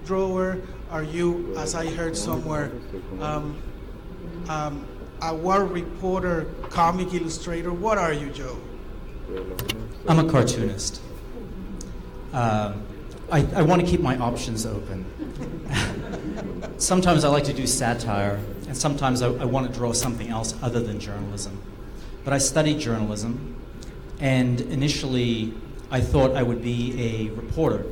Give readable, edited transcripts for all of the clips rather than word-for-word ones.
drawer? Are you, as I heard somewhere, a war reporter, comic illustrator? What are you, Joe? I'm a cartoonist. I want to keep my options open. Sometimes I like to do satire, and sometimes I want to draw something else other than journalism. But I studied journalism, and initially I thought I would be a reporter.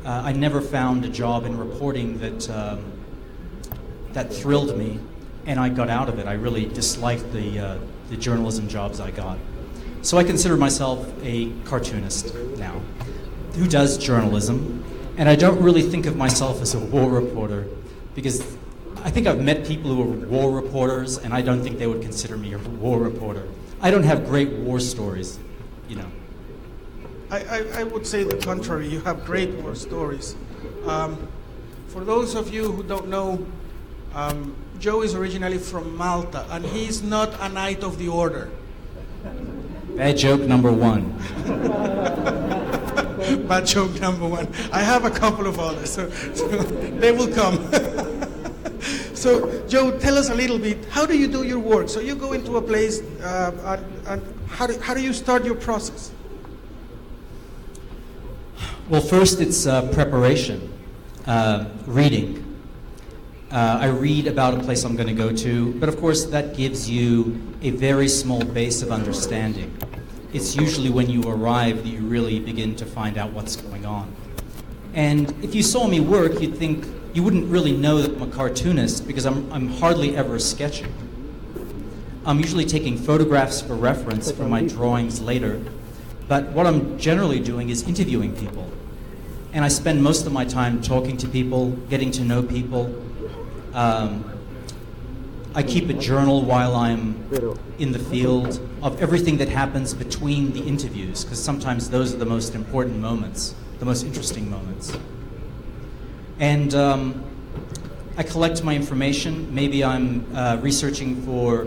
I never found a job in reporting that thrilled me, and I got out of it. I really disliked the journalism jobs I got. So I consider myself a cartoonist now, who does journalism, and I don't really think of myself as a war reporter, because I think I've met people who are war reporters, and I don't think they would consider me a war reporter. I don't have great war stories, you know. I would say the contrary. You have great war stories. For those of you who don't know, Joe is originally from Malta, and he's not a Knight of the Order. Bad joke number one. Bad joke number one. I have a couple of others, so they will come. So, Joe, tell us a little bit, how do you do your work? So you go into a place, and how do you start your process? Well, first it's preparation, reading. I read about a place I'm going to go to, but of course that gives you a very small base of understanding. It's usually when you arrive that you really begin to find out what's going on. And if you saw me work, you'd think, you wouldn't really know that I'm a cartoonist, because I'm hardly ever sketching. I'm usually taking photographs for reference for my drawings later, but what I'm generally doing is interviewing people. And I spend most of my time talking to people, getting to know people. I keep a journal while I'm in the field of everything that happens between the interviews, because sometimes those are the most important moments, the most interesting moments. And I collect my information. Maybe I'm researching for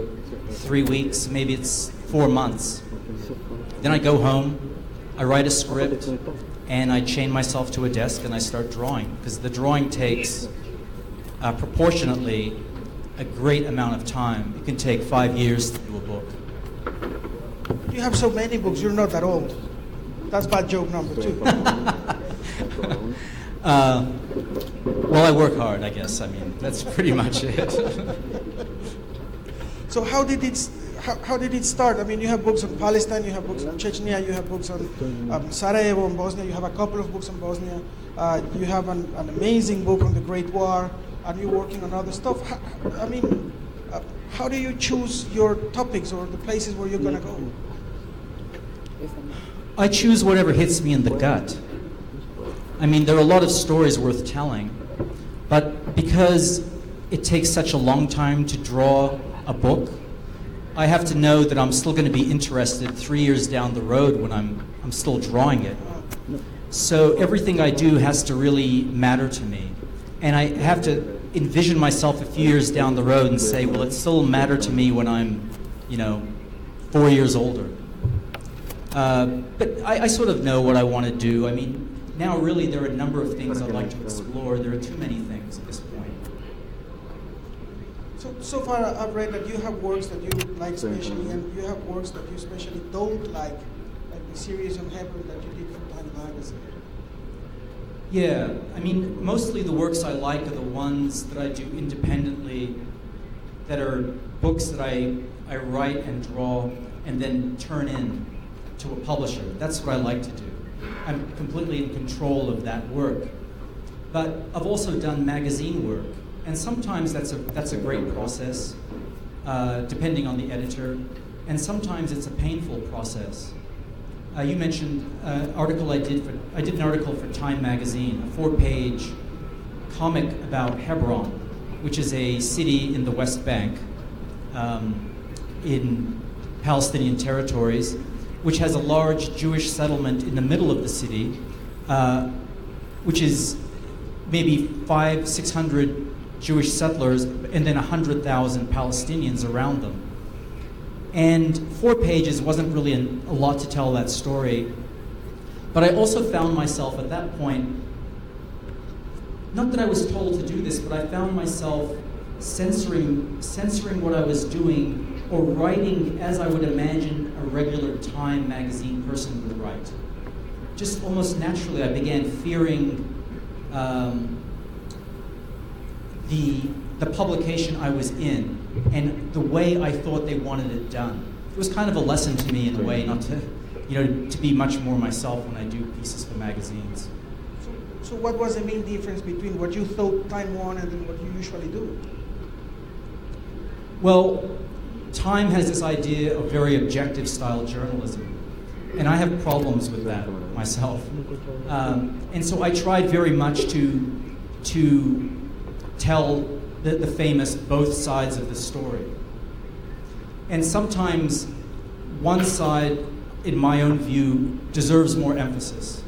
3 weeks, maybe it's 4 months. Then I go home, I write a script, and I chain myself to a desk and I start drawing, because the drawing takes proportionately a great amount of time. It can take 5 years to do a book. You have so many books, you're not that old. That's bad joke number two. Well, I work hard, I guess. I mean, that's pretty much it. So how did it start? I mean, you have books on Palestine, you have books on Chechnya, you have books on Sarajevo and Bosnia, you have a couple of books on Bosnia, you have an amazing book on the Great War, and you're working on other stuff. How do you choose your topics or the places where you're going to go? I choose whatever hits me in the gut. I mean, there are a lot of stories worth telling, but because it takes such a long time to draw a book, I have to know that I'm still going to be interested 3 years down the road when I'm still drawing it. So everything I do has to really matter to me. And I have to envision myself a few years down the road and say, will it still matter to me when I'm, 4 years older? But I sort of know what I want to do. I mean, now really there are a number of things I'd like to explore. There are too many things at this point. So far I've read that you have works that you like especially, and you have works that you especially don't like the series on Hebrew that you did for Time Magazine. Yeah, I mean, mostly the works I like are the ones that I do independently, that are books that I write and draw and then turn in to a publisher. That's what I like to do. I'm completely in control of that work. But I've also done magazine work, and sometimes that's a great process, depending on the editor, and sometimes it's a painful process. You mentioned an article I did an article for Time Magazine, a 4-page comic about Hebron, which is a city in the West Bank, in Palestinian territories, which has a large Jewish settlement in the middle of the city, which is maybe 500-600 Jewish settlers, and then 100,000 Palestinians around them. And 4 pages wasn't really a lot to tell that story. But I also found myself at that point not that I was told to do this, but I found myself censoring what I was doing or writing as I would imagine a regular Time magazine person would write. Just almost naturally, I began fearing the publication I was in and the way I thought they wanted it done. It was kind of a lesson to me in a way, not to, to be much more myself when I do pieces for magazines. So what was the main difference between what you thought Time wanted and what you usually do? Well, Time has this idea of very objective style journalism, and I have problems with that myself. And so I tried very much to tell the famous both sides of the story. And sometimes one side, in my own view, deserves more emphasis.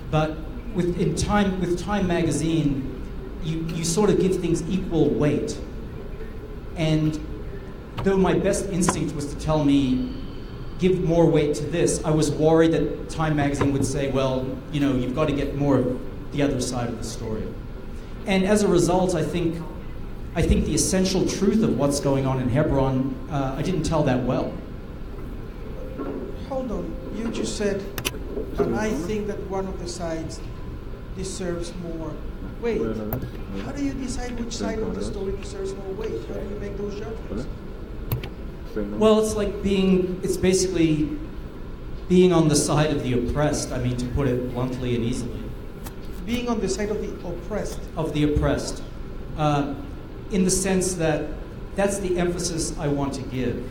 But with Time magazine, you sort of give things equal weight. And though my best instinct was to tell me, give more weight to this, I was worried that Time magazine would say, well, you've got to get more of the other side of the story. And as a result, I think the essential truth of what's going on in Hebron, I didn't tell that well. Hold on, you just said, and I think that one of the sides deserves more weight. How do you decide which side of the story deserves more weight? How do you make those judgments? Well, it's basically being on the side of the oppressed, to put it bluntly and easily. Being on the side of the oppressed? Of the oppressed. In the sense that that's the emphasis I want to give.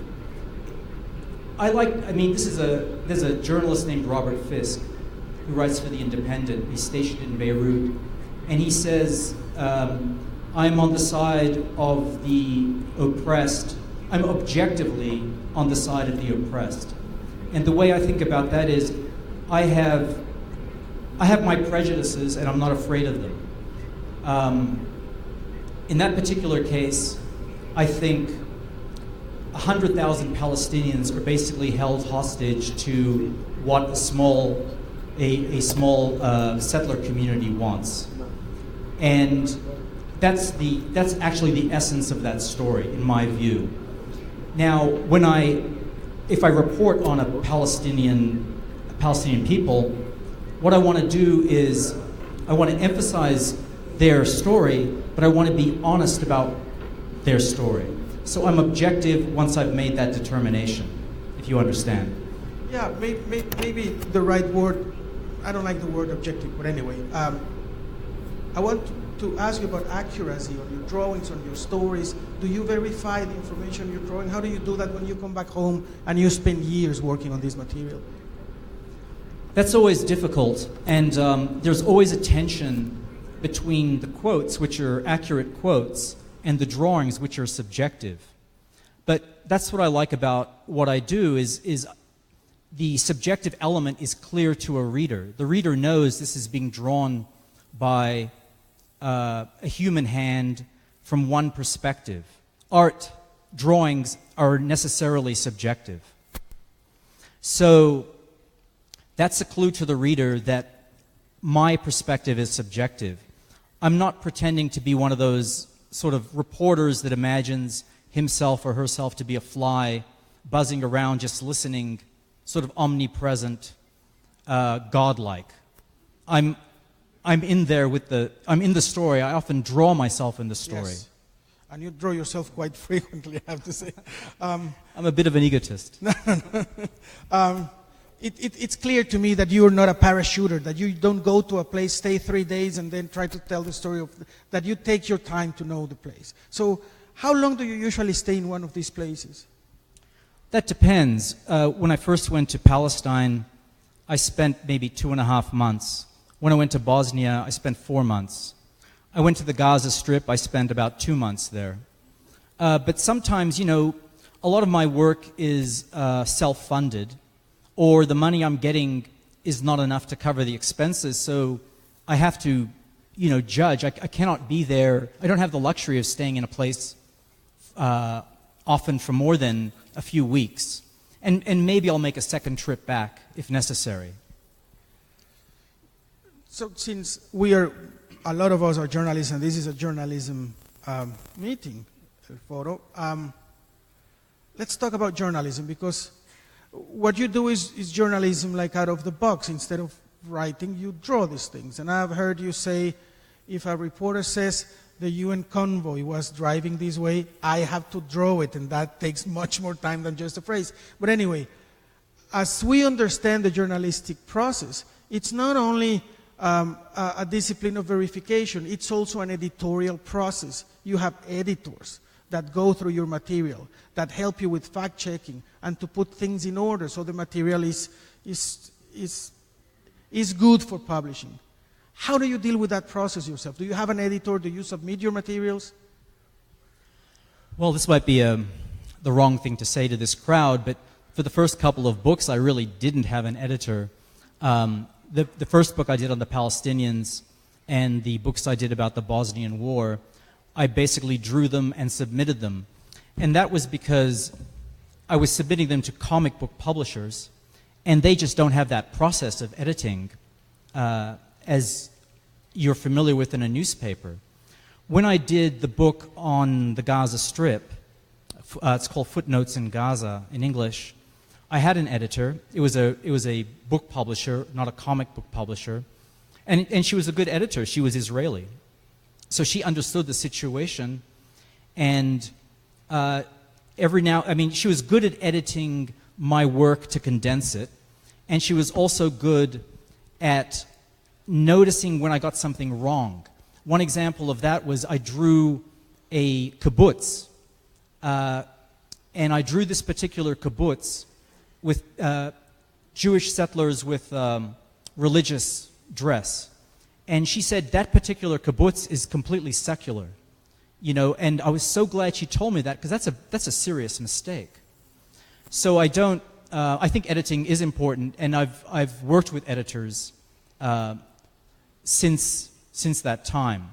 There's a journalist named Robert Fisk who writes for The Independent. He's stationed in Beirut. And he says, I'm on the side of the oppressed. I'm objectively on the side of the oppressed. And the way I think about that is I have my prejudices and I'm not afraid of them. In that particular case, I think 100,000 Palestinians are basically held hostage to what a small settler community wants. And that's actually the essence of that story, in my view. Now, if I report on a Palestinian people, what I want to do is I want to emphasize their story, but I want to be honest about their story. So I'm objective once I've made that determination, if you understand. Yeah, maybe the right word, I don't like the word objective, but anyway. I want to ask you about accuracy on your drawings, on your stories. Do you verify the information you're drawing? How do you do that when you come back home and you spend years working on this material? That's always difficult, and there's always a tension between the quotes, which are accurate quotes, and the drawings, which are subjective. But that's what I like about what I do is the subjective element is clear to a reader. The reader knows this is being drawn by a human hand from one perspective. Art, drawings are necessarily subjective. So that's a clue to the reader that my perspective is subjective. I'm not pretending to be one of those sort of reporters that imagines himself or herself to be a fly buzzing around just listening, sort of omnipresent, godlike. I'm in there I'm in the story. I often draw myself in the story. Yes. And you draw yourself quite frequently, I have to say. I'm a bit of an egotist. It's clear to me that you're not a parachuter, that you don't go to a place, stay 3 days, and then try to tell the story that you take your time to know the place. So how long do you usually stay in one of these places? That depends. When I first went to Palestine, I spent maybe 2.5 months. When I went to Bosnia, I spent 4 months. I went to the Gaza Strip, I spent about 2 months there. But sometimes, a lot of my work is self-funded, or the money I'm getting is not enough to cover the expenses, so I have to, judge. I cannot be there. I don't have the luxury of staying in a place often for more than a few weeks. And maybe I'll make a second trip back if necessary. So since we are a lot of us are journalists, and this is a journalism meeting, Foro. Let's talk about journalism, because what you do is journalism like out of the box. Instead of writing, you draw these things. And I've heard you say, if a reporter says the UN convoy was driving this way, I have to draw it, and that takes much more time than just a phrase. But anyway, as we understand the journalistic process, it's not only a discipline of verification, it's also an editorial process. You have editors that go through your material, that help you with fact-checking and to put things in order so the material is good for publishing. How do you deal with that process yourself? Do you have an editor? Do you submit your materials? Well, this might be the wrong thing to say to this crowd, but for the first couple of books, I really didn't have an editor. The first book I did on the Palestinians and the books I did about the Bosnian War, I basically drew them and submitted them. And that was because I was submitting them to comic book publishers, and they just don't have that process of editing as you're familiar with in a newspaper. When I did the book on the Gaza Strip, it's called Footnotes in Gaza in English, I had an editor. It was a book publisher, not a comic book publisher. And she was a good editor. She was Israeli. So she understood the situation, and she was good at editing my work to condense it, and she was also good at noticing when I got something wrong. One example of that was I drew a kibbutz, and I drew this particular kibbutz with Jewish settlers with religious dress. And she said that particular kibbutz is completely secular, and I was so glad she told me that, because that's a serious mistake. So I think editing is important, and I've worked with editors since that time.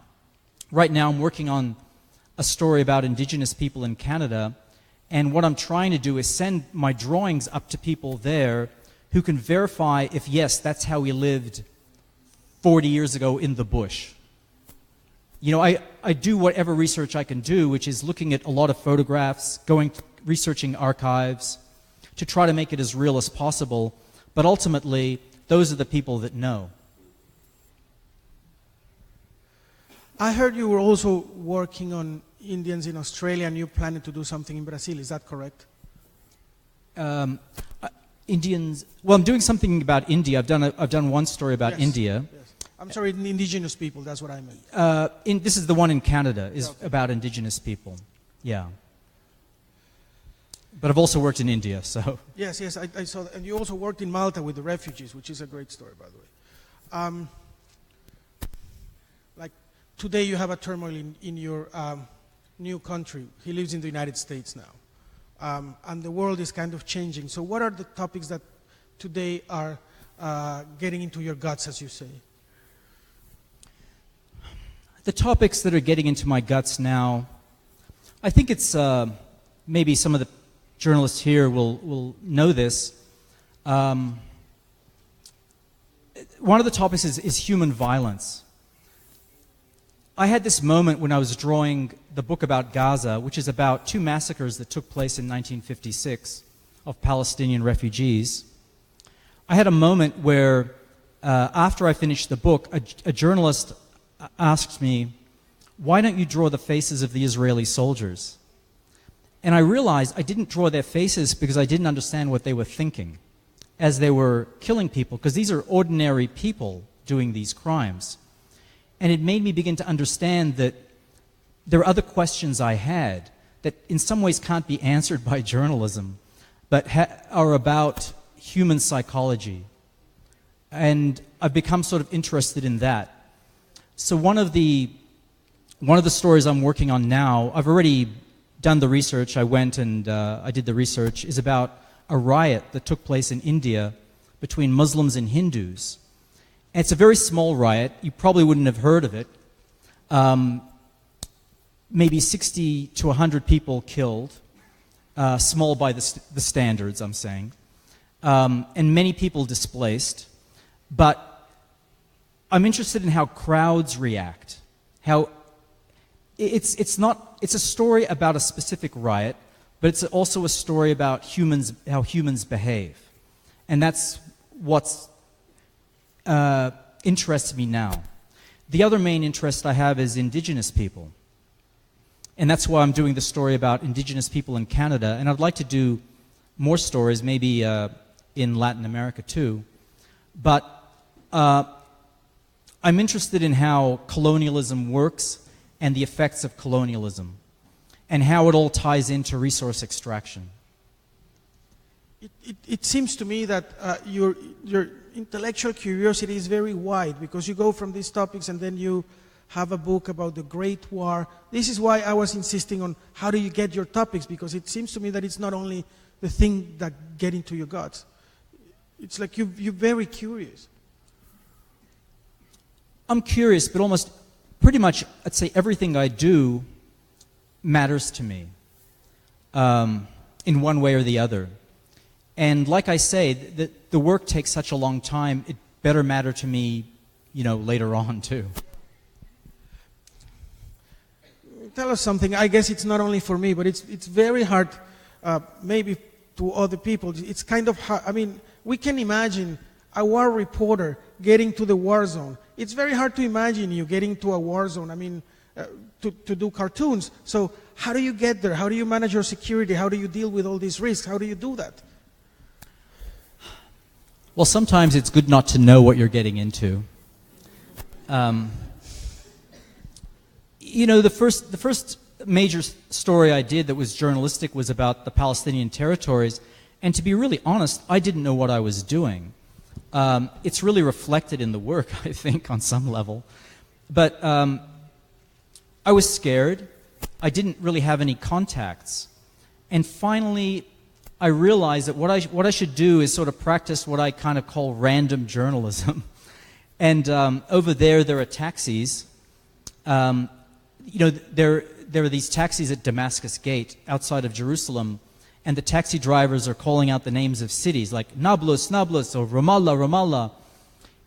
Right now I'm working on a story about Indigenous people in Canada, and what I'm trying to do is send my drawings up to people there who can verify if, yes, that's how we lived 40 years ago in the bush. I do whatever research I can do, which is looking at a lot of photographs, researching archives, to try to make it as real as possible. But ultimately, those are the people that know. I heard you were also working on Indians in Australia, and you planning to do something in Brazil. Is that correct? Indians. Well, I'm doing something about India. I've done one story about India. Yes. I'm sorry, indigenous people. That's what I meant. This is the one in Canada. Is about indigenous people. Yeah. But I've also worked in India, so. Yes, I saw that. And you also worked in Malta with the refugees, which is a great story, by the way. Like today, you have a turmoil in your new country. He lives in the United States now, and the world is kind of changing. So, what are the topics that today are getting into your guts, as you say? The topics that are getting into my guts now, I think it's maybe some of the journalists here will know this. One of the topics is human violence. I had this moment when I was drawing the book about Gaza, which is about 2 massacres that took place in 1956 of Palestinian refugees. I had a moment where, after I finished the book, a journalist asked me, "Why don't you draw the faces of the Israeli soldiers?" And I realized I didn't draw their faces because I didn't understand what they were thinking as they were killing people, because these are ordinary people doing these crimes. And it made me begin to understand that there are other questions I had that in some ways can't be answered by journalism, but are about human psychology. And I've become sort of interested in that. So one of the stories I'm working on now, I've already done the research. I went and I did the research, is about a riot that took place in India between Muslims and Hindus. And it's a very small riot. You probably wouldn't have heard of it. Maybe 60 to 100 people killed, small by the standards, I'm saying, and many people displaced. But I'm interested in how crowds react. How it's a story about a specific riot, but it's also a story about how humans behave. And that's what's interests me now. The other main interest I have is indigenous people. And that's why I'm doing the story about indigenous people in Canada. And I'd like to do more stories, maybe in Latin America too. But I'm interested in how colonialism works and the effects of colonialism and how it all ties into resource extraction. It seems to me that your intellectual curiosity is very wide, because you go from these topics and then you have a book about the Great War. This is why I was insisting on how do you get your topics, because it seems to me that it's not only the thing that get into your guts. It's like you're very curious. I'm curious, but almost pretty much, I'd say everything I do matters to me in one way or the other. And like I say, the work takes such a long time, it better matter to me, later on too. Tell us something. I guess it's not only for me, but it's very hard, maybe to other people. It's kind of hard. I mean, we can imagine a war reporter getting to the war zone. It's very hard to imagine you getting to a war zone. I mean, to do cartoons. So how do you get there? How do you manage your security? How do you deal with all these risks? How do you do that? Well, sometimes it's good not to know what you're getting into. The first major story I did that was journalistic was about the Palestinian territories, and to be really honest, I didn't know what I was doing. It's really reflected in the work, I think, on some level. But I was scared. I didn't really have any contacts. And finally, I realized that what I should do is sort of practice what I kind of call random journalism. And over there are taxis. There are these taxis at Damascus Gate outside of Jerusalem, and the taxi drivers are calling out the names of cities like Nablus, Nablus, or Ramallah, Ramallah.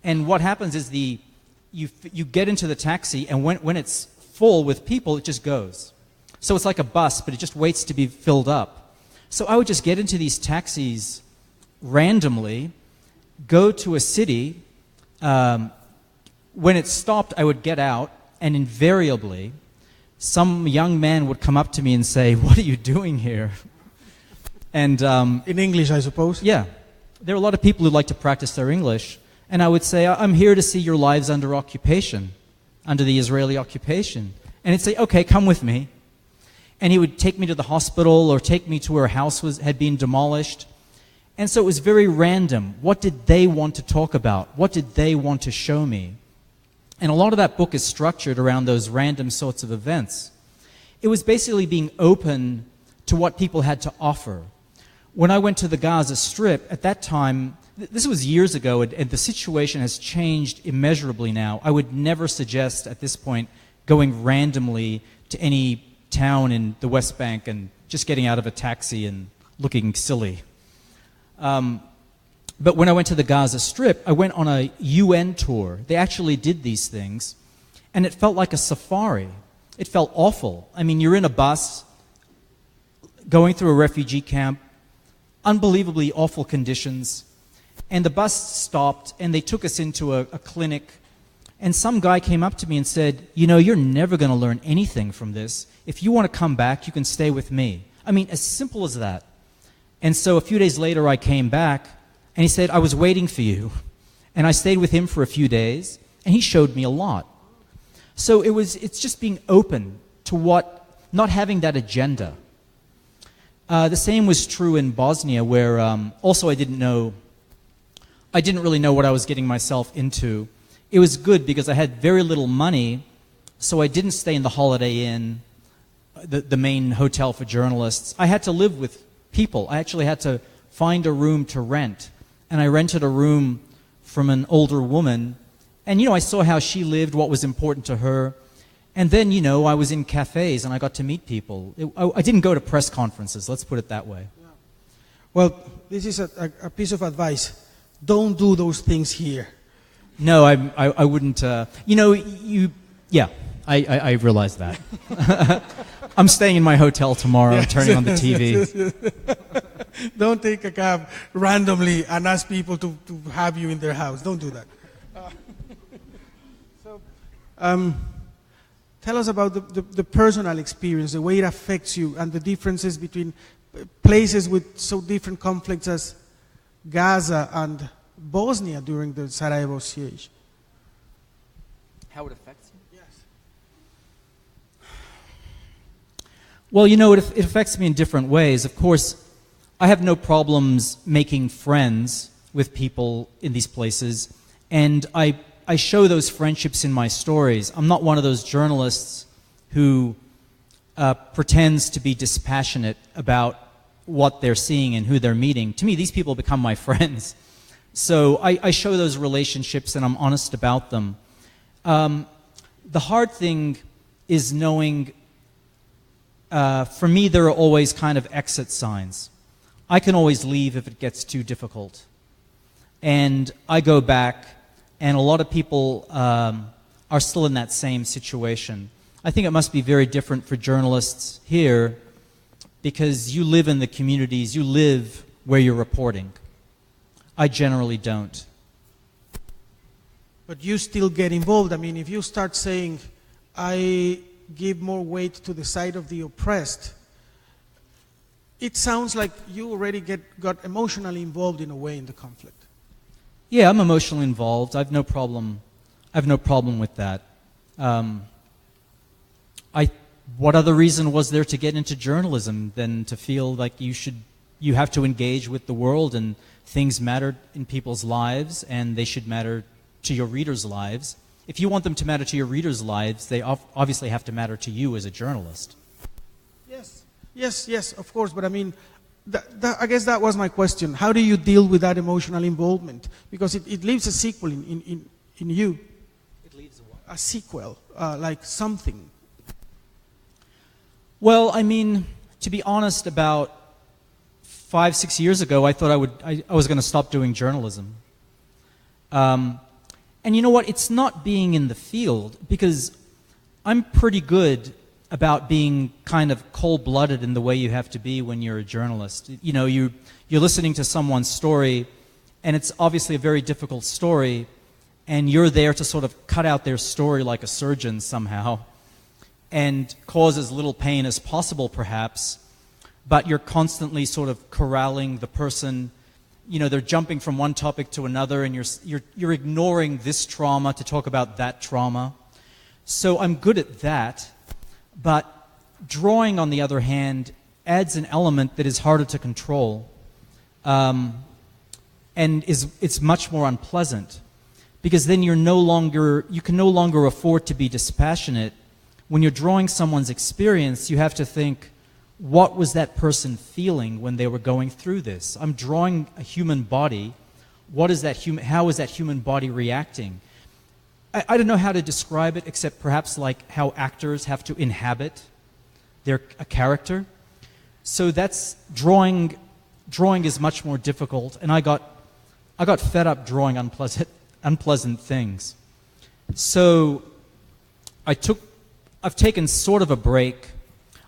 And what happens is you get into the taxi, and when it's full with people, it just goes. So it's like a bus, but it just waits to be filled up. So I would just get into these taxis randomly, go to a city. When it stopped, I would get out, and invariably, some young man would come up to me and say, "What are you doing here?" And in English, I suppose? Yeah. There are a lot of people who like to practice their English, and I would say, "I'm here to see your lives under occupation, under the Israeli occupation." And he'd say, "Okay, come with me." And he would take me to the hospital or take me to where a house had been demolished. And so it was very random. What did they want to talk about? What did they want to show me? And a lot of that book is structured around those random sorts of events. It was basically being open to what people had to offer. When I went to the Gaza Strip, at that time, this was years ago, and the situation has changed immeasurably now. I would never suggest at this point going randomly to any town in the West Bank and just getting out of a taxi and looking silly. But when I went to the Gaza Strip, I went on a UN tour. They actually did these things, and it felt like a safari. It felt awful. I mean, you're in a bus going through a refugee camp, unbelievably awful conditions, and the bus stopped, and they took us into a clinic, and some guy came up to me and said, "You're never going to learn anything from this. If you want to come back, you can stay with me." I mean, as simple as that. And so a few days later, I came back, and he said, "I was waiting for you." And I stayed with him for a few days, and he showed me a lot. So it's just being open to not having that agenda. The same was true in Bosnia, where also I didn't really know what I was getting myself into. It was good because I had very little money, so I didn't stay in the Holiday Inn, the main hotel for journalists. I had to live with people. I actually had to find a room to rent. And I rented a room from an older woman. And, I saw how she lived, what was important to her. And then, I was in cafes and I got to meet people. I didn't go to press conferences, let's put it that way. Yeah. Well, this is a piece of advice. Don't do those things here. No, I wouldn't. Yeah, I realize that. I'm staying in my hotel tomorrow, Yes. turning on the TV. Don't take a cab randomly and ask people to have you in their house. Don't do that. Tell us about the personal experience, the way it affects you, and the differences between places with so different conflicts as Gaza and Bosnia during the Sarajevo siege. How it affects you? Yes. Well, it affects me in different ways. Of course, I have no problems making friends with people in these places, and I show those friendships in my stories. I'm not one of those journalists who pretends to be dispassionate about what they're seeing and who they're meeting. To me, these people become my friends. So I show those relationships and I'm honest about them. The hard thing is knowing, for me, there are always kind of exit signs. I can always leave if it gets too difficult. And I go back, and a lot of people are still in that same situation. I think it must be very different for journalists here because you live in the communities, you live where you're reporting. I generally don't. But you still get involved. I mean, if you start saying, I give more weight to the side of the oppressed, it sounds like you already got emotionally involved in a way in the conflict. Yeah, I'm emotionally involved. I have no problem with that. What other reason was there to get into journalism than to feel like you have to engage with the world and things matter in people's lives and they should matter to your readers' lives. If you want them to matter to your readers' lives, they obviously have to matter to you as a journalist. Yes, of course. But I mean, I guess that was my question. How do you deal with that emotional involvement? Because it leaves a sequel in you. It leaves a sequel, like something. Well, I mean, to be honest, about 5-6 years ago, I thought I was going to stop doing journalism. And you know what? It's not being in the field, because I'm pretty good about being kind of cold-blooded in the way you have to be when you're a journalist. You know, you're listening to someone's story, and it's obviously a very difficult story, and you're there to sort of cut out their story like a surgeon somehow, and cause as little pain as possible, perhaps, but you're constantly sort of corralling the person. You know, they're jumping from one topic to another, and you're ignoring this trauma to talk about that trauma. So I'm good at that, but drawing, on the other hand, adds an element that is harder to control, and it's much more unpleasant, because then you can no longer afford to be dispassionate. When you're drawing someone's experience, you have to think, what was that person feeling when they were going through this? I'm drawing a human body. How is that human body reacting? I don't know how to describe it, except perhaps like how actors have to inhabit a character. So that's drawing. Drawing is much more difficult, and I got fed up drawing unpleasant things. So I've taken sort of a break.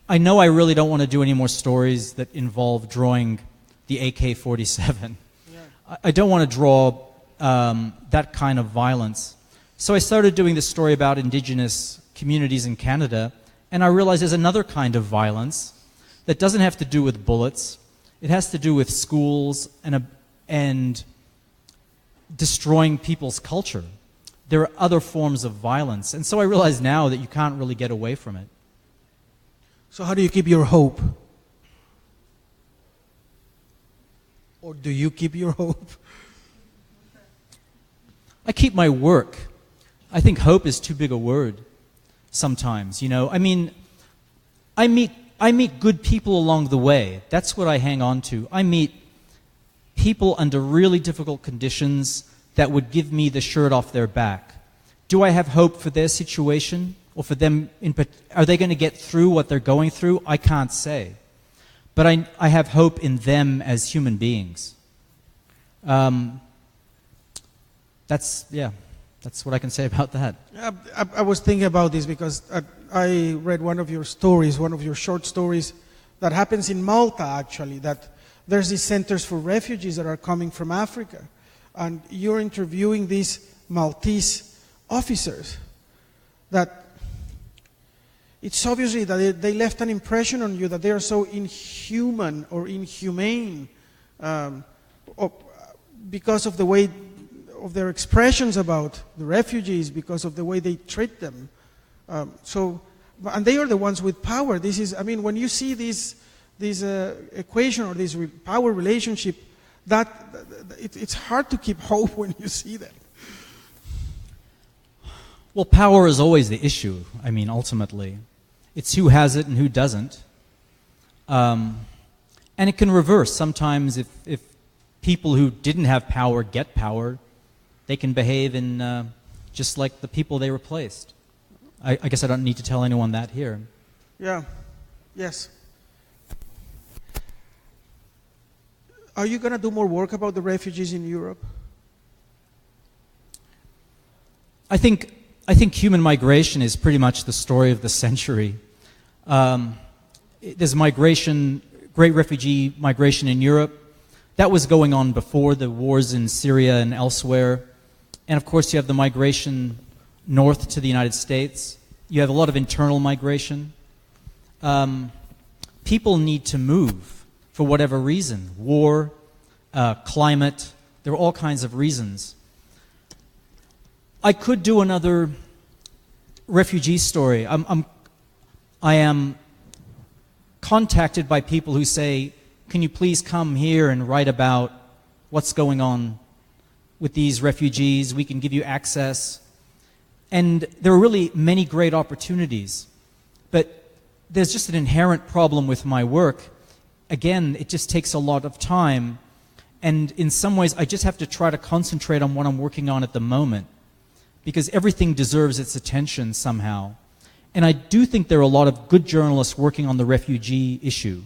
I know I really don't want to do any more stories that involve drawing the AK-47. Yeah. I don't want to draw that kind of violence. So I started doing this story about indigenous communities in Canada, and I realized there's another kind of violence that doesn't have to do with bullets. It has to do with schools and destroying people's culture. There are other forms of violence. And so I realize now that you can't really get away from it. So how do you keep your hope? Or do you keep your hope? I keep my work. I think hope is too big a word sometimes, you know. I mean, I meet good people along the way. That's what I hang on to. I meet people under really difficult conditions that would give me the shirt off their back. Do I have hope for their situation? Or for them, are they going to get through what they're going through? I can't say. But I have hope in them as human beings. Yeah. that's what I can say about that. I was thinking about this because I read one of your stories, one of your short stories that happens in Malta, actually, that there's these centers for refugees that are coming from Africa. And you're interviewing these Maltese officers that it's obviously that they left an impression on you that they are so inhuman or inhumane because of the way of their expressions about the refugees, because of the way they treat them. And they are the ones with power. This is, I mean, when you see this equation or this power relationship, it's hard to keep hope when you see that. Well, power is always the issue. I mean, ultimately, it's who has it and who doesn't. And it can reverse. Sometimes if people who didn't have power get power, they can behave in just like the people they replaced. I guess I don't need to tell anyone that here. Yeah. Yes. Are you going to do more work about the refugees in Europe? I think human migration is pretty much the story of the century. There's migration, great refugee migration in Europe. That was going on before the wars in Syria and elsewhere. And of course you have the migration north to the United States. You have a lot of internal migration. People need to move for whatever reason. War, climate, there are all kinds of reasons. I could do another refugee story. I am contacted by people who say, can you please come here and write about what's going on with these refugees? We can give you access. And there are really many great opportunities. But there's just an inherent problem with my work. Again, it just takes a lot of time. And in some ways, I just have to try to concentrate on what I'm working on at the moment, because everything deserves its attention somehow. And I do think there are a lot of good journalists working on the refugee issue.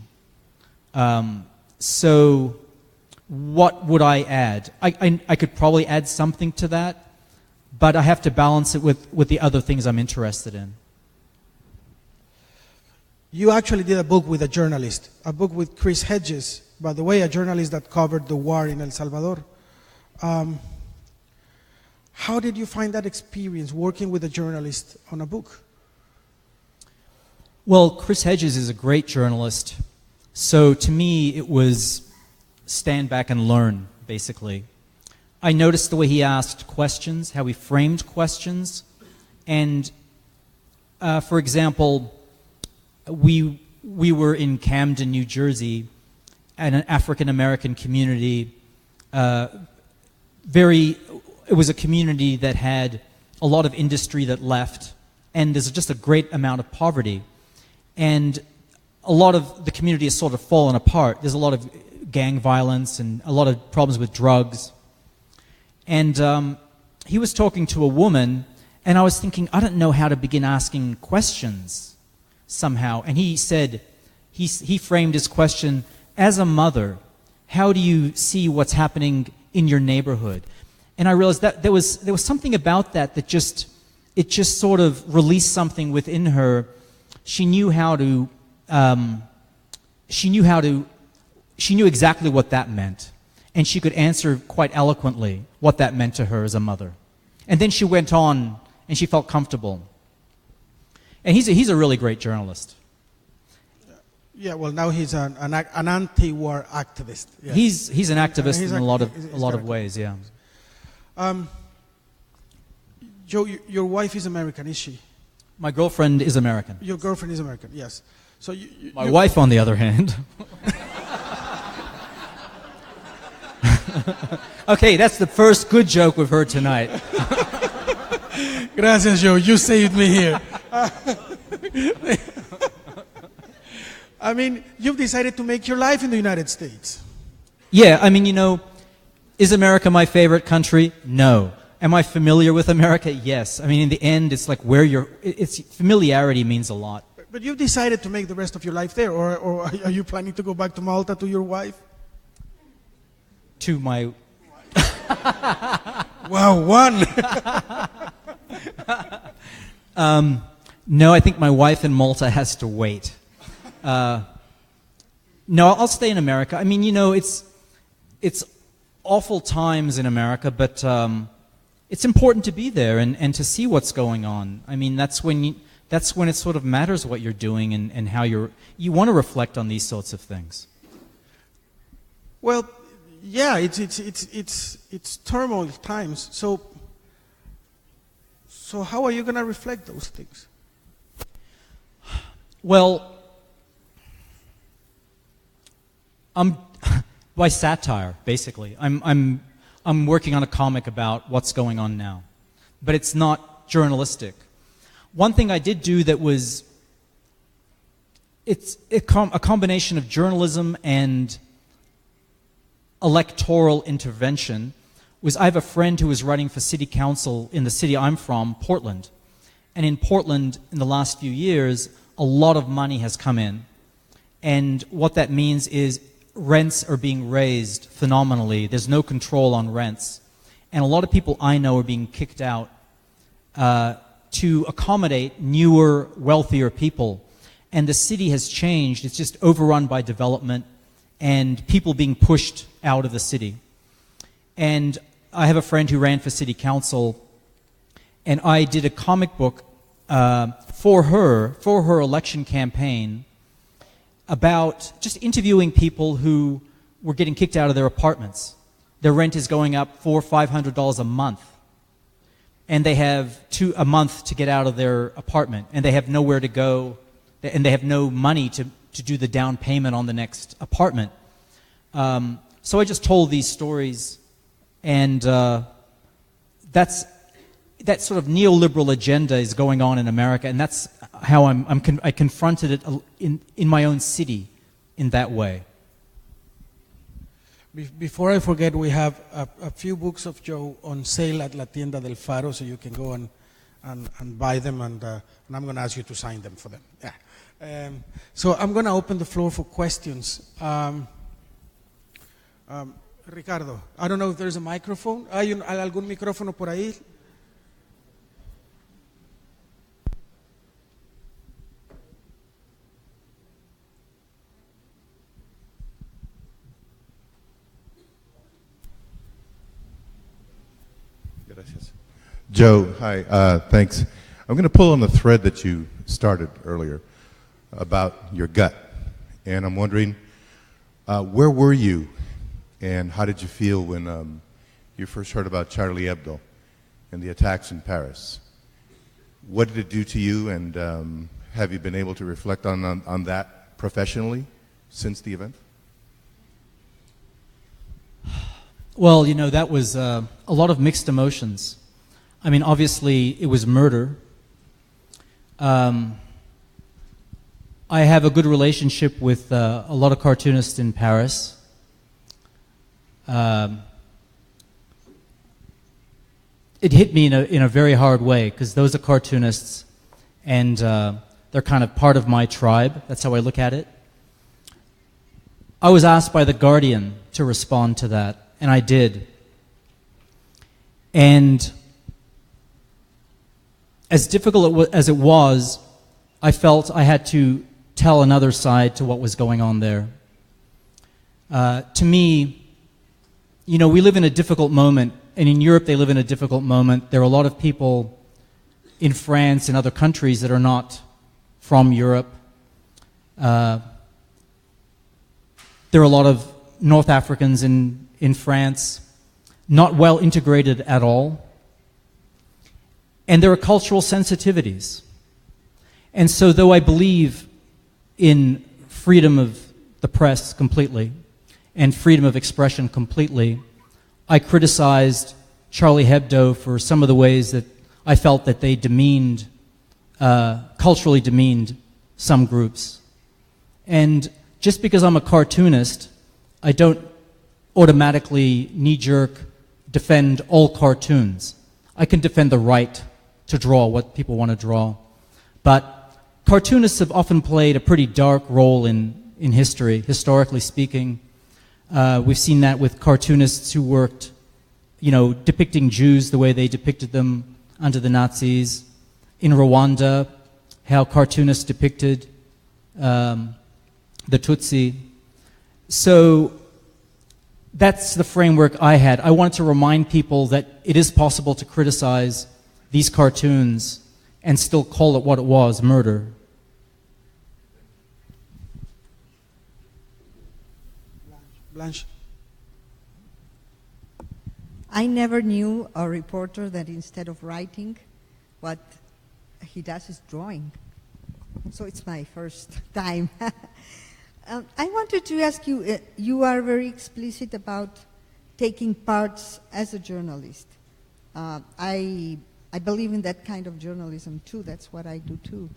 So what would I add? I could probably add something to that, but I have to balance it with the other things I'm interested in. You actually did a book with a journalist, a book with Chris Hedges, by the way, a journalist that covered the war in El Salvador. How did you find that experience, working with a journalist on a book? Well, Chris Hedges is a great journalist. So to me, it was stand back and learn, basically. I noticed the way he asked questions, how he framed questions. And for example, we were in Camden, New Jersey, at an African-American community. It was a community that had a lot of industry that left, and there's just a great amount of poverty. And a lot of the community has sort of fallen apart. There's a lot of gang violence and a lot of problems with drugs. And he was talking to a woman, and I was thinking, I don't know how to begin asking questions somehow. And he said, he framed his question, as a mother, how do you see what's happening in your neighborhood? And I realized that there was something about that just sort of released something within her. She knew exactly what that meant, and she could answer quite eloquently what that meant to her as a mother. And then she went on, and she felt comfortable. And he's a really great journalist. Yeah, well, now he's an anti-war activist. Yes. He's an activist in a lot of ways. Yeah. Joe, your wife is American, is she? My girlfriend is American. Your girlfriend is American, yes. So my wife, on the other hand. Okay, that's the first good joke we've heard tonight. Gracias, Joe. You saved me here. I mean, you've decided to make your life in the United States. Yeah, I mean, is America my favorite country? No. Am I familiar with America? Yes. I mean, in the end, it's like familiarity means a lot. But you've decided to make the rest of your life there, or are you planning to go back to Malta to your wife? To my... Wow, one. No, I think my wife in Malta has to wait. No, I'll stay in America. I mean, you know, it's awful times in America, but it's important to be there and to see what's going on. I mean, that's when it sort of matters what you're doing and how you want to reflect on these sorts of things. Well, yeah, it's turmoil times. So how are you going to reflect those things? Well, by satire, basically. I'm working on a comic about what's going on now, but it's not journalistic. One thing I did do that was it's a combination of journalism and electoral intervention. Was I have a friend who was running for city council in the city I'm from, Portland, and in Portland in the last few years, a lot of money has come in, and what that means is rents are being raised phenomenally. There's no control on rents. And a lot of people I know are being kicked out to accommodate newer, wealthier people. And the city has changed. It's just overrun by development and people being pushed out of the city. And I have a friend who ran for city council, and I did a comic book for her election campaign, about just interviewing people who were getting kicked out of their apartments. Their rent is going up $400 or $500 a month, and they have a month to get out of their apartment, and they have nowhere to go, and they have no money to do the down payment on the next apartment. So I just told these stories, and that sort of neoliberal agenda is going on in America, and that's how I confronted it in my own city in that way. Before I forget, we have a few books of Joe on sale at La Tienda del Faro, so you can go and buy them, and I'm going to ask you to sign them for them. Yeah. So I'm going to open the floor for questions. Ricardo, I don't know if there's a microphone. ¿Hay algún micrófono por ahí? Gracias. Joe, hi, thanks. I'm going to pull on the thread that you started earlier about your gut. And I'm wondering, where were you and how did you feel when you first heard about Charlie Hebdo and the attacks in Paris? What did it do to you, and have you been able to reflect on that professionally since the event? Well, you know, that was a lot of mixed emotions. I mean, obviously, it was murder. I have a good relationship with a lot of cartoonists in Paris. It hit me in a very hard way, because those are cartoonists, and they're kind of part of my tribe. That's how I look at it. I was asked by The Guardian to respond to that, and I did. And as difficult as it was, I felt I had to tell another side to what was going on there. To me, you know, we live in a difficult moment, and in Europe they live in a difficult moment. There are a lot of people in France and other countries that are not from Europe. There are a lot of North Africans in France, not well integrated at all. And there are cultural sensitivities. And so though I believe in freedom of the press completely and freedom of expression completely, I criticized Charlie Hebdo for some of the ways that I felt that they demeaned, culturally demeaned some groups. And just because I'm a cartoonist, I don't automatically knee-jerk defend all cartoons. I can defend the right to draw what people want to draw. But cartoonists have often played a pretty dark role in historically speaking. We've seen that with cartoonists who worked, depicting Jews the way they depicted them under the Nazis. In Rwanda, how cartoonists depicted the Tutsi. So that's the framework I had. I wanted to remind people that it is possible to criticize these cartoons and still call it what it was, murder. Blanche. I never knew a reporter that instead of writing, what he does is drawing. So it's my first time. I wanted to ask you, you are very explicit about taking parts as a journalist. I believe in that kind of journalism too, that's what I do too.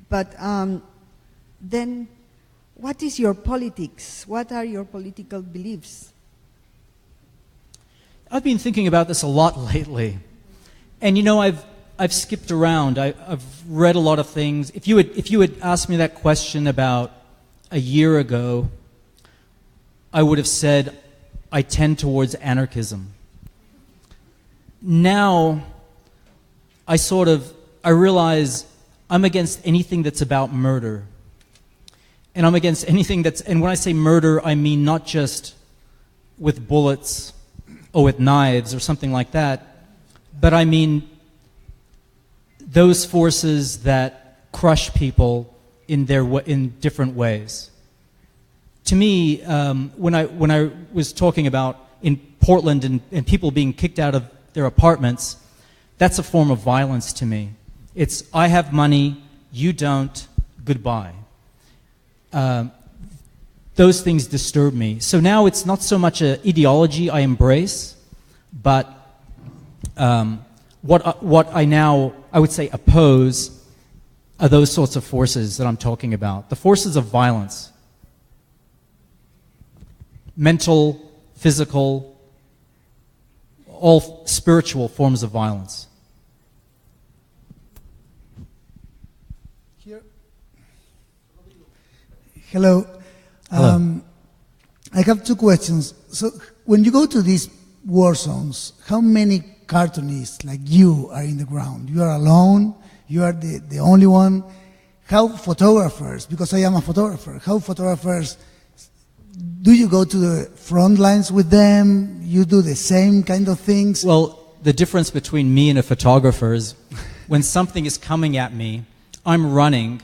But then what is your politics? What are your political beliefs? I've been thinking about this a lot lately. And I've skipped around. I've read a lot of things. If you had asked me that question about a year ago, I would have said I tend towards anarchism. Now, I realize I'm against anything that's about murder. And I'm against anything and when I say murder, I mean not just with bullets or with knives or something like that, but I mean those forces that crush people in different ways. To me, when I was talking about in Portland and people being kicked out of their apartments, that's a form of violence to me. It's, I have money, you don't, goodbye. Those things disturb me. So now it's not so much an ideology I embrace, but what I would say oppose are those sorts of forces that I'm talking about. The forces of violence. Mental, physical, all spiritual forms of violence. Here. Hello. Hello. I have two questions. So when you go to these war zones, how many cartoonists like you are in the ground? You are alone? You are the only one? How photographers, because I am a photographer, how photographers, do you go to the front lines with them? You do the same kind of things? Well, the difference between me and a photographer is when something is coming at me, I'm running,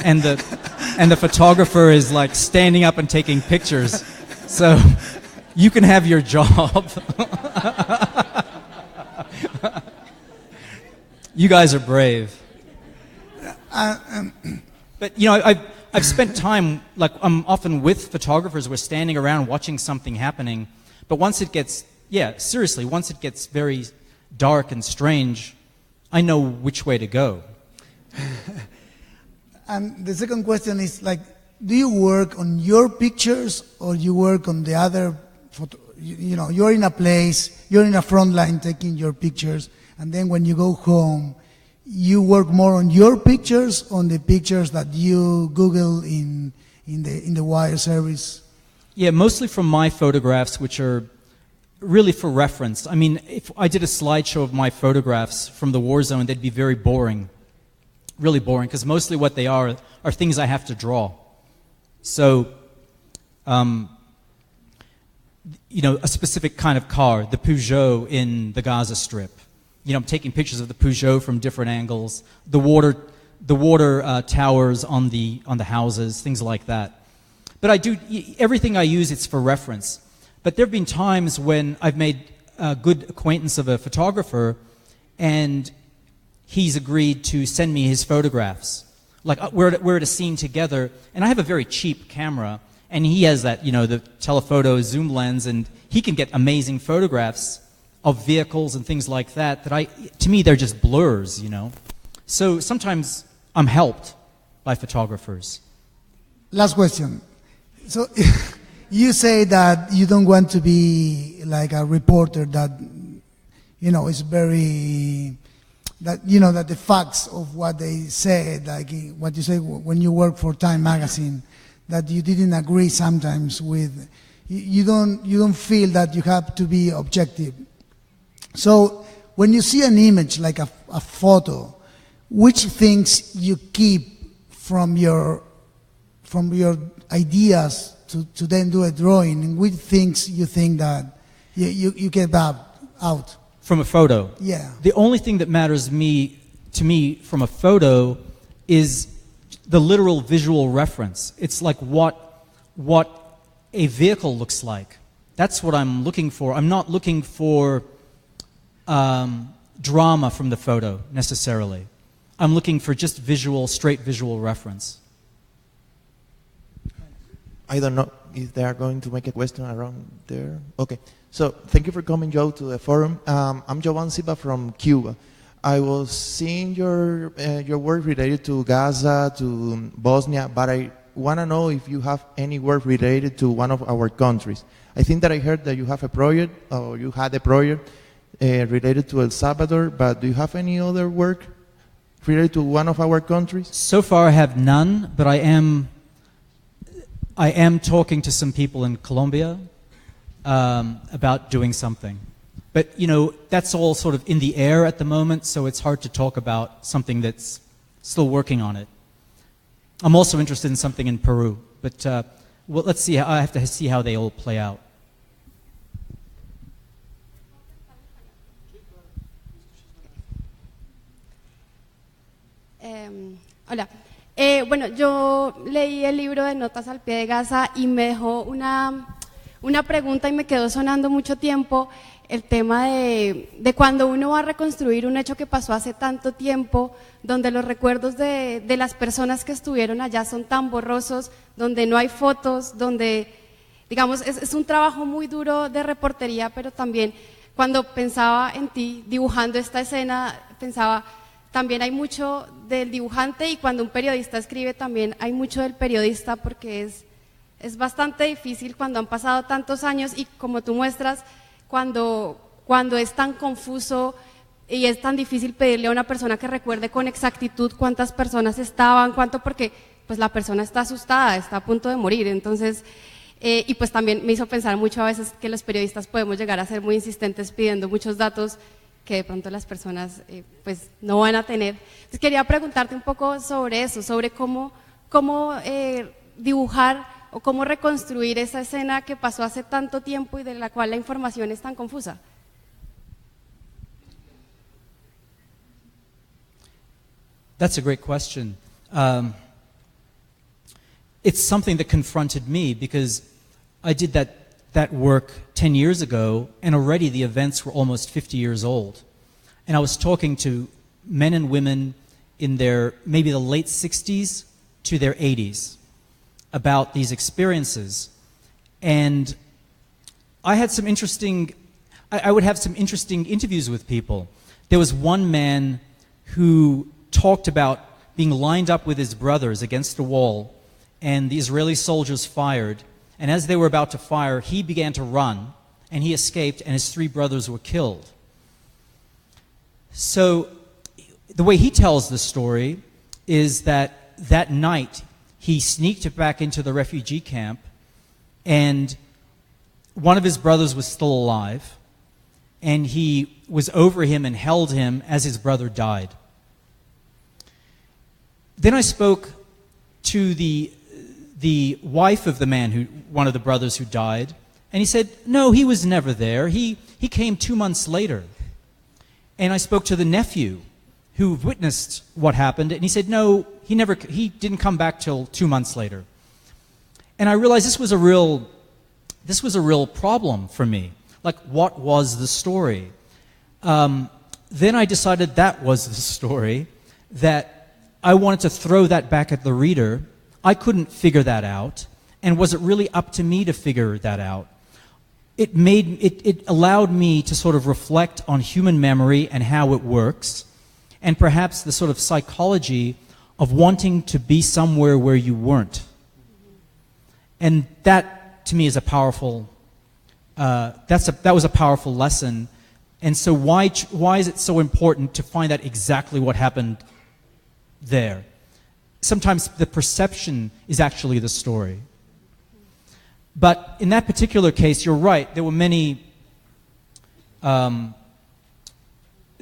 and the photographer is like standing up and taking pictures. So you can have your job. You guys are brave. But I've spent time, like I'm often with photographers, we're standing around watching something happening, but once it gets, once it gets very dark and strange, I know which way to go. And the second question is, like, do you work on your pictures or you work on the other photo? You're in a place, you're in a front line taking your pictures, and then when you go home, you work more on your pictures, on the pictures that you Google in the wire service? Yeah, mostly from my photographs, which are really for reference. I mean, if I did a slideshow of my photographs from the war zone, they'd be very boring. Really boring, because mostly what they are things I have to draw. So, a specific kind of car, the Peugeot in the Gaza Strip. I'm taking pictures of the Peugeot from different angles, the water towers on the houses, things like that. But everything I use, it's for reference. But there have been times when I've made a good acquaintance of a photographer, and he's agreed to send me his photographs. Like we're at a scene together, and I have a very cheap camera, and he has that, the telephoto zoom lens, and he can get amazing photographs of vehicles and things like that to me, they're just blurs, So sometimes I'm helped by photographers. Last question. So you say that you don't want to be like a reporter that, is very, that the facts of what they said, like what you say when you work for Time magazine, that you didn't agree sometimes with, you don't feel that you have to be objective. So when you see an image like a photo, which things you keep from your ideas to then do a drawing, and which things you think that you get out? From a photo? Yeah. The only thing that matters to me from a photo is the literal visual reference. It's like what a vehicle looks like. That's what I'm looking for. I'm not looking for drama from the photo, necessarily. I'm looking for just straight visual reference. I don't know if they are going to make a question around there. Okay. So thank you for coming, Joe, to the forum. I'm Jovan Siba from Cuba. I was seeing your work related to Gaza, to Bosnia, but I want to know if you have any work related to one of our countries. I think that I heard that you have a project, or you had a project related to El Salvador, but do you have any other work related to one of our countries? So far I have none, but I am talking to some people in Colombia about doing something. But, that's all sort of in the air at the moment, so it's hard to talk about something that's still working on it. I'm also interested in something in Peru, but let's see. I have to see how they all play out. Hola. Bueno, yo leí el libro de Notas al pie de Gaza y me dejó una pregunta y me quedó sonando mucho tiempo el tema de cuando uno va a reconstruir un hecho que pasó hace tanto tiempo, donde los recuerdos de las personas que estuvieron allá son tan borrosos, donde no hay fotos, donde, digamos, es un trabajo muy duro de reportería, pero también cuando pensaba en ti dibujando esta escena, pensaba, también hay mucho del dibujante, y cuando un periodista escribe también hay mucho del periodista, porque es bastante difícil cuando han pasado tantos años y, como tú muestras, cuando es tan confuso y es tan difícil pedirle a una persona que recuerde con exactitud cuántas personas estaban, porque pues la persona está asustada, está a punto de morir. Entonces, y pues también me hizo pensar mucho a veces que los periodistas podemos llegar a ser muy insistentes pidiendo muchos datos que de pronto las personas pues no van a tener. Entonces quería preguntarte un poco sobre eso, sobre cómo dibujar o cómo reconstruir esa escena que pasó hace tanto tiempo y de la cual la información es tan confusa. That's a great question. It's something that confronted me because I did that work 10 years ago, and already the events were almost 50 years old. And I was talking to men and women in their maybe the late 60s to their 80s about these experiences. And I had some interesting, I would have some interesting interviews with people. There was one man who talked about being lined up with his brothers against a wall, and the Israeli soldiers fired. And as they were about to fire, he began to run, and he escaped, and his 3 brothers were killed. So the way he tells the story is that night he sneaked back into the refugee camp, and one of his brothers was still alive, and he was over him and held him as his brother died. Then I spoke to the wife of the man one of the brothers who died, and he said, no, he was never there. He came 2 months later. And I spoke to the nephew who witnessed what happened, and he said, no, he didn't come back till 2 months later. And I realized this was a real problem for me. Like, what was the story? Then I decided that was the story, that I wanted to throw that back at the reader. I couldn't figure that out, and was it really up to me to figure that out? It allowed me to sort of reflect on human memory and how it works, and perhaps the sort of psychology of wanting to be somewhere where you weren't. And that, to me, is a powerful. That was a powerful lesson. And so, why is it so important to find out exactly what happened there? Sometimes the perception is actually the story. But in that particular case, you're right. There were many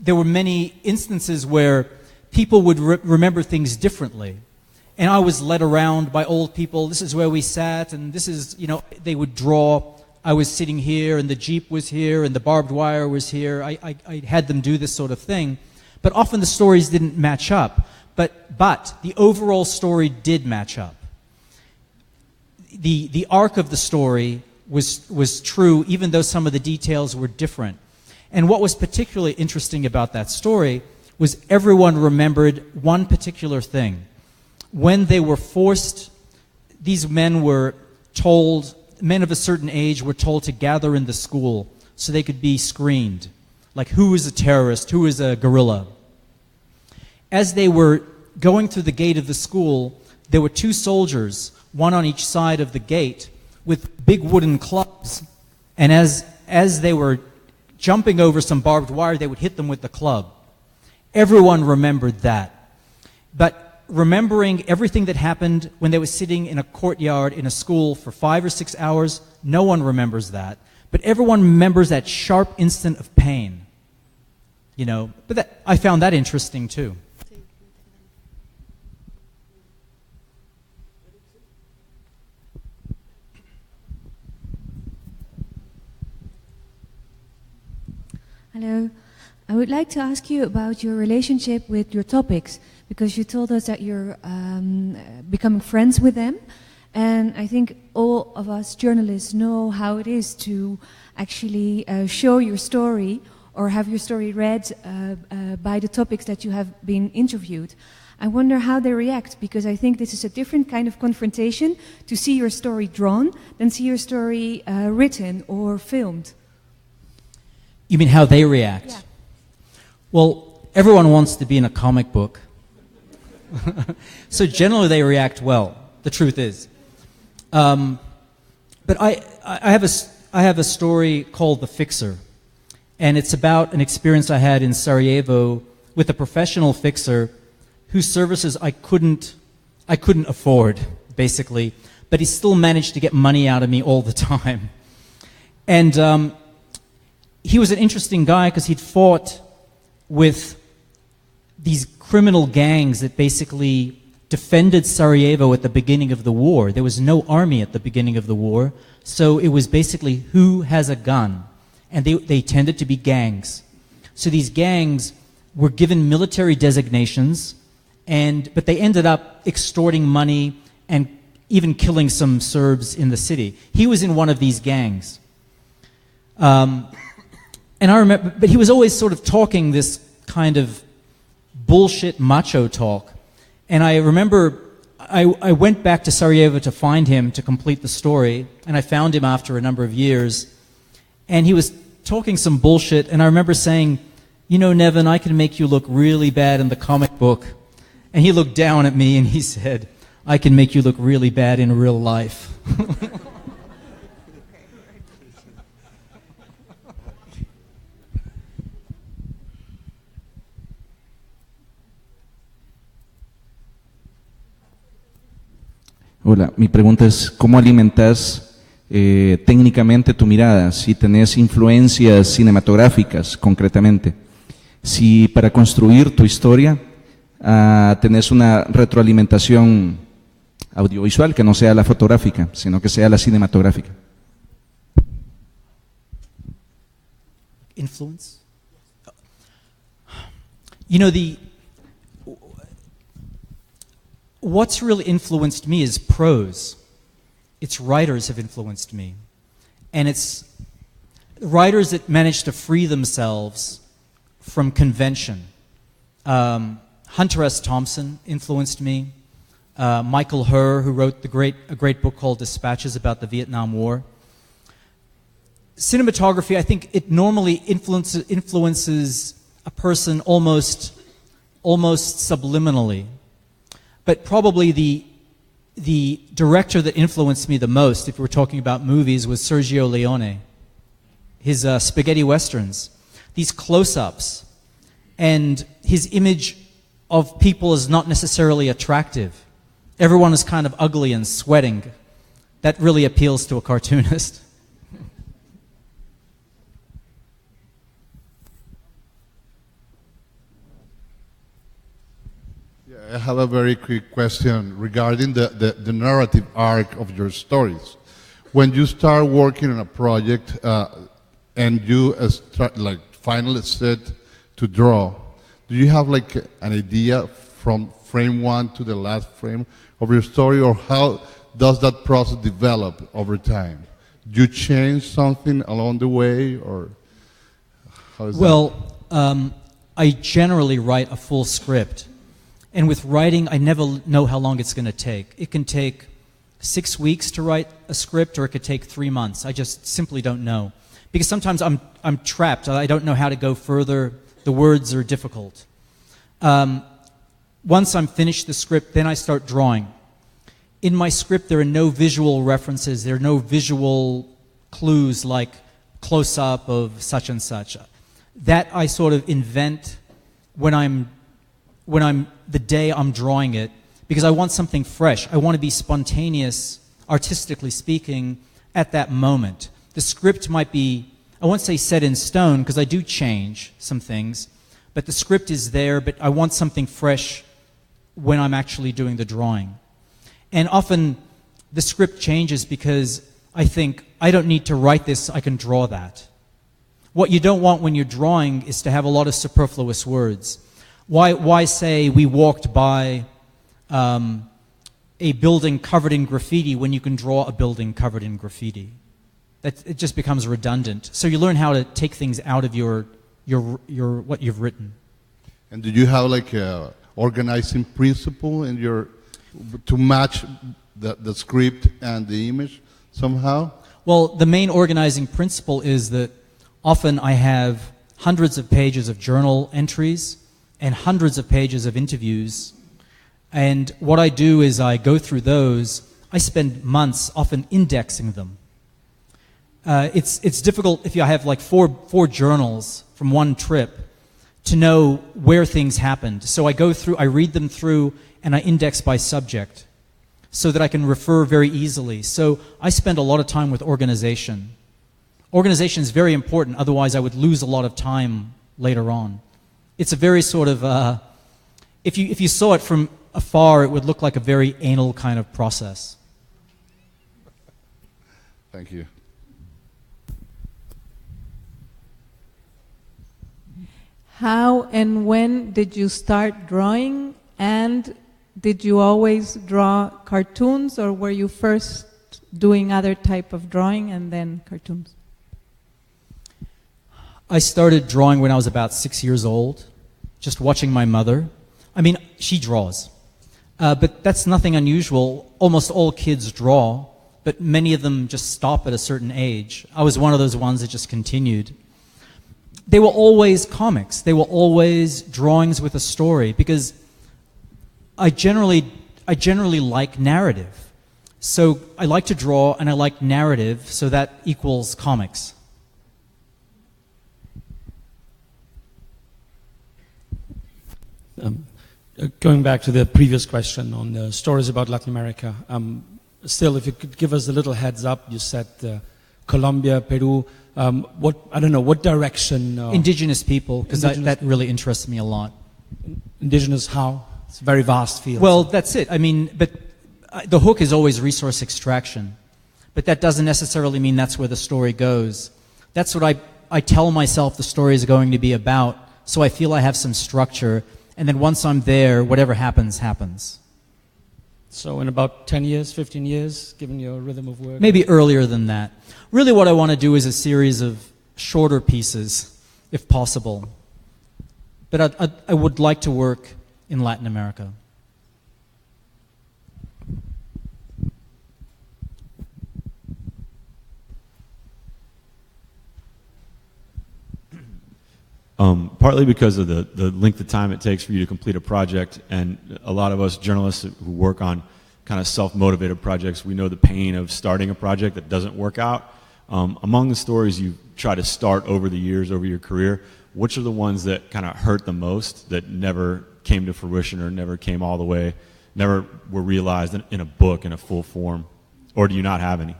there were many instances where people would remember things differently. And I was led around by old people. This is where we sat, and this is, you know, they would draw. I was sitting here, and the Jeep was here, and the barbed wire was here. I had them do this sort of thing. But often the stories didn't match up. But the overall story did match up. The arc of the story was true, even though some of the details were different. And what was particularly interesting about that story was everyone remembered one particular thing. When they were forced, these men were told, men of a certain age were told to gather in the school so they could be screened. Like, who is a terrorist? Who is a guerrilla? As they were going through the gate of the school, there were two soldiers, one on each side of the gate, with big wooden clubs. And as they were jumping over some barbed wire, they would hit them with the club. Everyone remembered that. But remembering everything that happened when they were sitting in a courtyard in a school for 5 or 6 hours, no one remembers that. But everyone remembers that sharp instant of pain. You know, but I found that interesting too. Hello. I would like to ask you about your relationship with your topics, because you told us that you're becoming friends with them. And I think all of us journalists know how it is to actually show your story or have your story read by the topics that you have been interviewed. I wonder how they react, because I think this is a different kind of confrontation to see your story drawn than see your story written or filmed. You mean how they react? Yeah. Well, everyone wants to be in a comic book. So generally they react well, the truth is. But I have a story called The Fixer. And it's about an experience I had in Sarajevo with a professional fixer whose services I couldn't afford, basically. But he still managed to get money out of me all the time. And he was an interesting guy because he'd fought with these criminal gangs that basically defended Sarajevo at the beginning of the war. There was no army at the beginning of the war, so it was basically who has a gun. And they tended to be gangs. So these gangs were given military designations, but they ended up extorting money and even killing some Serbs in the city. He was in one of these gangs. And I remember, but he was always sort of talking this kind of bullshit macho talk. And I remember I went back to Sarajevo to find him to complete the story, and I found him after a number of years. And he was talking some bullshit, and I remember saying, you know, Nevin, I can make you look really bad in the comic book. And he looked down at me and he said, I can make you look really bad in real life. Hola, mi pregunta es, ¿cómo alimentas técnicamente tu mirada? Si tenés influencias cinematográficas, concretamente. Si para construir tu historia tenés una retroalimentación audiovisual que no sea la fotográfica, sino que sea la cinematográfica. Influence? You know, what's really influenced me is prose. It's writers have influenced me. And it's writers that manage to free themselves from convention. Hunter S. Thompson influenced me. Michael Herr, who wrote a great book called Dispatches about the Vietnam War. Cinematography, I think it normally influences a person almost subliminally. But probably the director that influenced me the most, if we're talking about movies, was Sergio Leone. His spaghetti westerns. These close-ups. And his image of people is not necessarily attractive. Everyone is kind of ugly and sweating. That really appeals to a cartoonist. I have a very quick question regarding the narrative arc of your stories. When you start working on a project and you start, like, finally sit to draw, do you have like an idea from frame one to the last frame of your story, or how does that process develop over time? Do you change something along the way, or how is that? I generally write a full script. And with writing, I never know how long it's going to take. It can take 6 weeks to write a script, or it could take 3 months. I just simply don't know. Because sometimes I'm trapped. I don't know how to go further. The words are difficult. Once I'm finished the script, then I start drawing. In my script, there are no visual references. There are no visual clues like close-up of such and such. That I sort of invent when I'm the day I'm drawing it, because I want something fresh. I want to be spontaneous, artistically speaking, at that moment. The script might be, I won't say set in stone, because I do change some things, but the script is there, but I want something fresh when I'm actually doing the drawing. And often the script changes because I think, I don't need to write this, I can draw that. What you don't want when you're drawing is to have a lot of superfluous words. Why say we walked by a building covered in graffiti when you can draw a building covered in graffiti? It just becomes redundant. So you learn how to take things out of your what you've written. And do you have like a organizing principle in your to match the script and the image somehow? Well, the main organizing principle is that often I have hundreds of pages of journal entries and hundreds of pages of interviews. And what I do is I go through those. I spend months often indexing them. It's difficult if you have like four journals from one trip to know where things happened. So I go through, I read them through, and I index by subject so that I can refer very easily. So I spend a lot of time with organization. Organization is very important, otherwise I would lose a lot of time later on. It's a very sort of, if you saw it from afar, it would look like a very anal kind of process. Thank you. How and when did you start drawing? And did you always draw cartoons, or were you first doing other type of drawing and then cartoons? I started drawing when I was about 6 years old, just watching my mother. I mean, she draws. But that's nothing unusual. Almost all kids draw, but many of them just stop at a certain age. I was one of those ones that just continued. They were always comics. They were always drawings with a story, because I generally like narrative. So I like to draw and I like narrative, so that equals comics. Going back to the previous question on the stories about Latin America, still, if you could give us a little heads up, you said Colombia, Peru, what direction? Indigenous people, because that really interests me a lot. Indigenous how? It's a very vast field. Well, that's it. I mean, but the hook is always resource extraction. But that doesn't necessarily mean that's where the story goes. That's what I tell myself the story is going to be about, so I feel I have some structure. And then once I'm there, whatever happens, happens. So in about 10 years, 15 years, given your rhythm of work? Maybe earlier than that. Really what I want to do is a series of shorter pieces, if possible. But I would like to work in Latin America. Partly because of the length of time it takes for you to complete a project, and a lot of us journalists who work on kind of self-motivated projects, we know the pain of starting a project that doesn't work out. Among the stories you try to start over the years, over your career, which are the ones that kind of hurt the most, that never came to fruition or never came all the way, never were realized in a book in a full form? Or do you not have any?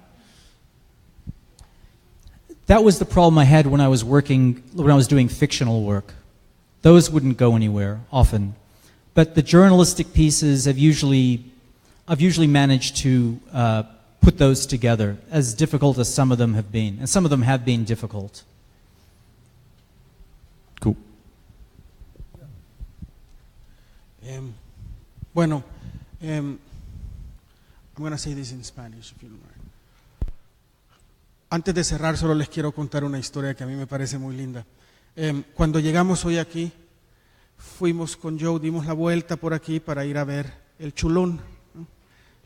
That was the problem I had when I was doing fictional work. Those wouldn't go anywhere often. But the journalistic pieces I've usually managed to put those together, as difficult as some of them have been. And some of them have been difficult. Cool. Bueno, I'm going to say this in Spanish, if you don't mind. Antes de cerrar, solo les quiero contar una historia que a mí me parece muy linda. Cuando llegamos hoy aquí, fuimos con Joe, dimos la vuelta por aquí para ir a ver el Chulón, ¿no?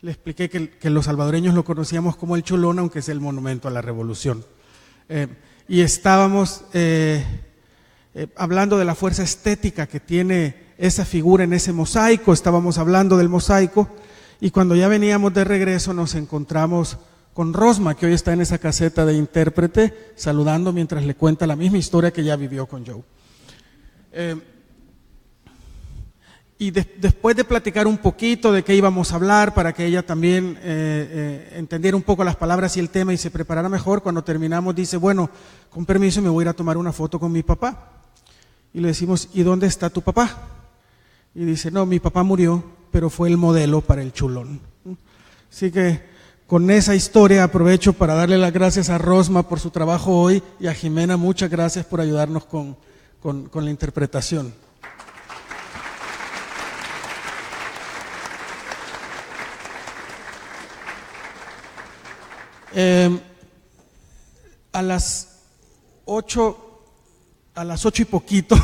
Le expliqué que los salvadoreños lo conocíamos como el Chulón, aunque es el monumento a la revolución. Y estábamos hablando de la fuerza estética que tiene esa figura en ese mosaico, estábamos hablando del mosaico, y cuando ya veníamos de regreso nos encontramos con Rosma, que hoy está en esa caseta de intérprete, saludando mientras le cuenta la misma historia que ya vivió con Joe. Y después de platicar un poquito de qué íbamos a hablar, para que ella también entendiera un poco las palabras y el tema y se preparara mejor, cuando terminamos dice, bueno, con permiso me voy a ir a tomar una foto con mi papá. Y le decimos, ¿y dónde está tu papá? Y dice, no, mi papá murió, pero fue el modelo para el Chulón. Así que con esa historia aprovecho para darle las gracias a Rosma por su trabajo hoy y a Jimena, muchas gracias por ayudarnos con la interpretación. A las 8 y poquito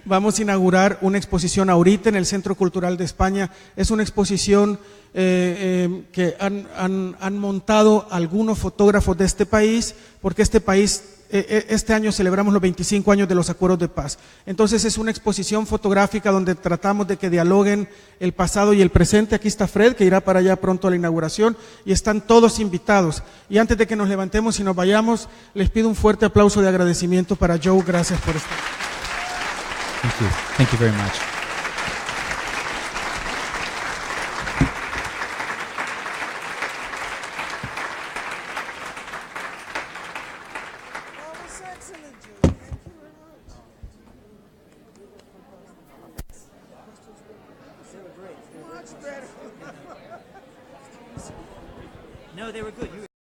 vamos a inaugurar una exposición ahorita en el Centro Cultural de España. Es una exposición que han montado algunos fotógrafos de este país, porque este año celebramos los 25 años de los acuerdos de paz. Entonces es una exposición fotográfica donde tratamos de que dialoguen el pasado y el presente. Aquí está Fred, que irá para allá pronto a la inauguración, y están todos invitados. Y antes de que nos levantemos y nos vayamos, les pido un fuerte aplauso de agradecimiento para Joe. Gracias por estar. Thank you. Thank you very much. No, they were good.